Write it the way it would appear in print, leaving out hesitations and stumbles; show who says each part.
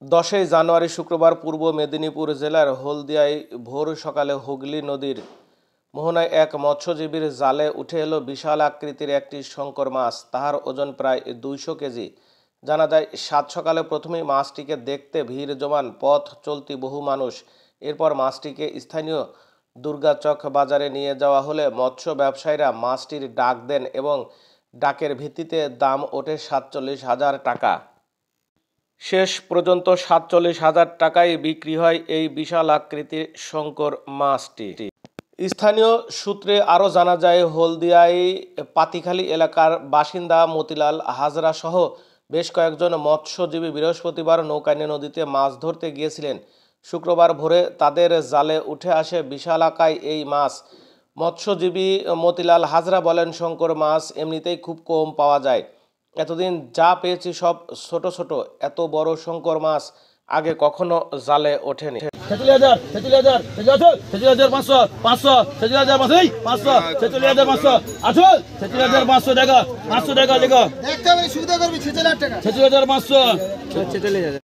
Speaker 1: 10ই জানুয়ারি শুক্রবার পূর্ব মেদিনীপুর জেলার হলদিয়ায় ভোর সকালে হুগলি নদীর মোহনায় এক মৎস্যজীবীর জালে উঠে এলো বিশাল আকৃতির একটি শঙ্কর মাছ। তাহার ওজন প্রায় 200 কেজি। জানা যায়, সাত সকালে প্রথমেই মাছটিকে দেখতে ভিড় জমান পথ চলতি বহু মানুষ। এরপর মাছটিকে স্থানীয় দুর্গাচক বাজারে নিয়ে যাওয়া হলে মৎস্য ব্যবসায়ীরা মাছটির ডাক দেন এবং ডাকের ভিত্তিতে দাম ওঠে 47,000 টাকা। শেষ পর্যন্ত 47,000 টাকায় বিক্রি হয় এই বিশাল আকৃতির শঙ্কর মাছটি। স্থানীয় সূত্রে আরও জানা যায়, হলদিয়ায় পাতিখালী এলাকার বাসিন্দা মতিলাল হাজরা সহ বেশ কয়েকজন মৎস্যজীবী বৃহস্পতিবার নৌকায় নদীতে মাছ ধরতে গিয়েছিলেন। শুক্রবার ভোরে তাদের জালে উঠে আসে বিশালাকায় এই মাছ। মৎস্যজীবী মতিলাল হাজরা বলেন, শঙ্কর মাছ এমনিতেই খুব কম পাওয়া যায়। এতদিন যা পেয়েছি সব ছোট ছোট, এত বড় শঙ্কর মাছ আগে কখনো জালে ওঠেনি।
Speaker 2: 500